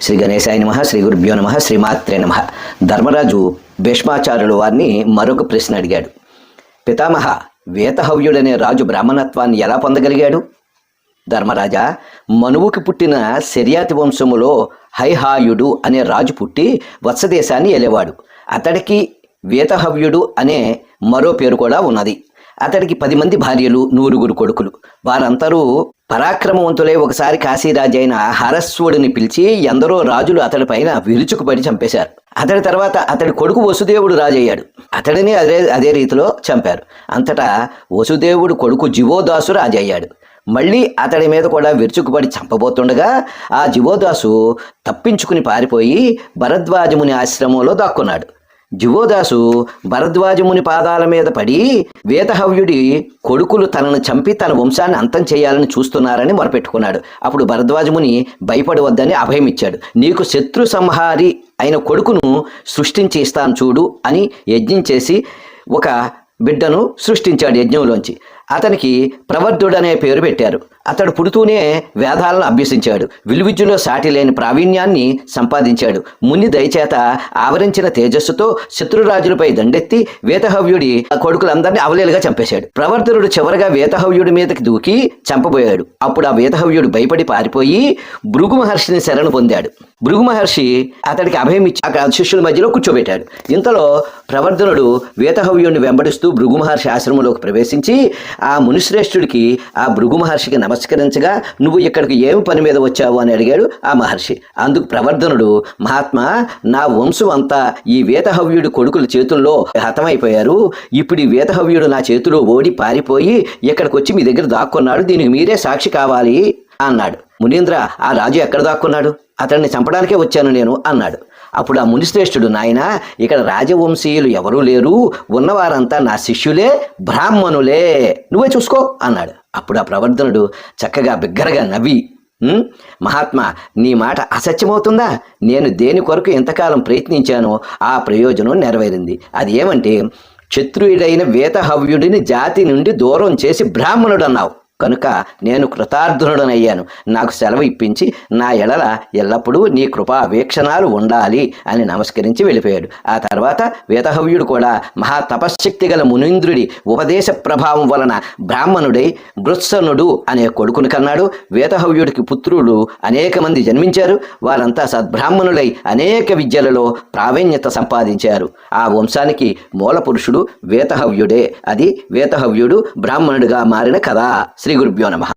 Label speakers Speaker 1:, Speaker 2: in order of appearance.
Speaker 1: శ్రీ గణేశాయ నమః. శ్రీ గురుభ్యో నమః. శ్రీమాత్రే నమః. ధర్మరాజు భీష్మాచార్యుల వారిని మరొక ప్రశ్న అడిగాడు. పితామహ, వేతహవ్యుడనే రాజు బ్రాహ్మణత్వాన్ని ఎలా పొందగలిగాడు? ధర్మరాజా, మనువుకి పుట్టిన శర్యాతి వంశములో హైహాయుడు అనే రాజు పుట్టి వత్సదేశాన్ని ఏలేవాడు. అతడికి వేతహవ్యుడు అనే మరో పేరు కూడా ఉన్నది. అతడికి 10 మంది భార్యలు, 100 కొడుకులు. వారందరూ పరాక్రమవంతులై ఒకసారి కాశీరాజు అయిన హరస్వుడిని పిలిచి ఎందరో రాజులు అతడి పైన విరుచుకుపడి చంపేశారు. అతడి తర్వాత అతడి కొడుకు వసుదేవుడు రాజయ్యాడు. అతడిని అదే రీతిలో చంపారు. అంతటా వసుదేవుడు కొడుకు జివోదాసు రాజయ్యాడు. మళ్ళీ అతడి మీద కూడా విరుచుకుపడి చంపబోతుండగా ఆ జివోదాసు తప్పించుకుని పారిపోయి భరద్వాజముని ఆశ్రమంలో దాక్కున్నాడు. జివోదాసు భరద్వాజముని పాదాల మీద పడి వేతహవ్యుడి కొడుకులు తనను చంపి తన వంశాన్ని అంతం చేయాలని చూస్తున్నారని మొరపెట్టుకున్నాడు. అప్పుడు భరద్వాజముని భయపడవద్దని అభయం ఇచ్చాడు. నీకు శత్రు సంహారి అయిన కొడుకును సృష్టించి ఇస్తాను చూడు అని యజ్ఞం చేసి ఒక బిడ్డను సృష్టించాడు యజ్ఞంలోంచి. అతనికి ప్రవర్ధుడు అనే పేరు పెట్టారు. అతడు పుడుతూనే వేదాలను అభ్యసించాడు. విలువిద్యలో సాటి లేని ప్రావీణ్యాన్ని సంపాదించాడు. ముని దయచేత ఆవరించిన తేజస్సుతో శత్రురాజులపై దండెత్తి వేతహవ్యుడి కొడుకులందరినీ అవలేలుగా చంపేశాడు. ప్రవర్ధనుడు చివరగా వేతహవ్యుడి మీదకి దూకి చంపబోయాడు. అప్పుడు ఆ వేతహవ్యుడు భయపడి పారిపోయి భృగు మహర్షిని శరణు పొందాడు. భృగు మహర్షి అతడికి అభయం ఇచ్చి ఆ శిష్యుల మధ్యలో కూర్చోబెట్టాడు. ఇంతలో ప్రవర్ధనుడు వేతహవ్యుడిని వెంబడిస్తూ భృగు మహర్షి ఆశ్రమంలోకి ప్రవేశించి ఆ మునిశ్రేష్ఠుడికి ఆ భృగు మహర్షికి నమస్కరించగా, నువ్వు ఇక్కడికి ఏమి పని మీద వచ్చావు అని అడిగాడు ఆ మహర్షి. అందుకు ప్రవర్ధనుడు, మహాత్మా, నా వంశం అంతా ఈ వేతహవ్యుడి కొడుకుల చేతుల్లో హతమైపోయారు. ఇప్పుడు ఈ వేతహవ్యుడు నా చేతిలో ఓడి పారిపోయి ఇక్కడికి వచ్చి మీ దగ్గర దాక్కున్నాడు. దీనికి మీరే సాక్షి కావాలి అన్నాడు. మునీంద్ర, ఆ రాజు ఎక్కడ దాక్కున్నాడు? అతన్ని చంపడానికే వచ్చాను నేను అన్నాడు. అప్పుడు ఆ మునిశ్రేష్ఠుడు, నాయనా, ఇక్కడ రాజవంశీయులు ఎవరూ లేరు, ఉన్నవారంతా నా శిష్యులే, బ్రాహ్మణులే, నువ్వే చూసుకో అన్నాడు. అప్పుడు ఆ ప్రవర్ధనుడు చక్కగా బిగ్గరగా నవ్వి, మహాత్మా, నీ మాట అసత్యమవుతుందా? నేను దేని కొరకు ఎంతకాలం ప్రయత్నించానో ఆ ప్రయోజనం నెరవేరింది. అది ఏమంటే, క్షత్రియుడైన వేతహవ్యుడిని జాతి నుండి దూరం చేసి బ్రాహ్మణుడు అన్నావు కనుక నేను కృతార్థునుడనయ్యాను. నాకు సెలవు ఇప్పించి నా ఎడల ఎల్లప్పుడూ నీ కృపా వీక్షణాలు ఉండాలి అని నమస్కరించి వెళ్ళిపోయాడు. ఆ తర్వాత వేతహవ్యుడు కూడా మహా తపశ్శక్తి గల మునీంద్రుడి ఉపదేశ ప్రభావం వలన బ్రాహ్మణుడై బృత్సనుడు అనే కొడుకుని కన్నాడు. వేతహవ్యుడికి పుత్రులు అనేక మంది జన్మించారు. వారంతా సద్బ్రాహ్మణులై అనేక విద్యలలో ప్రావీణ్యత సంపాదించారు. ఆ వంశానికి మూల పురుషుడు వేతహవ్యుడే. అది వేతహవ్యుడు బ్రాహ్మణుడిగా మారిన కథ. శ్రీ గురుభ్యో నమః.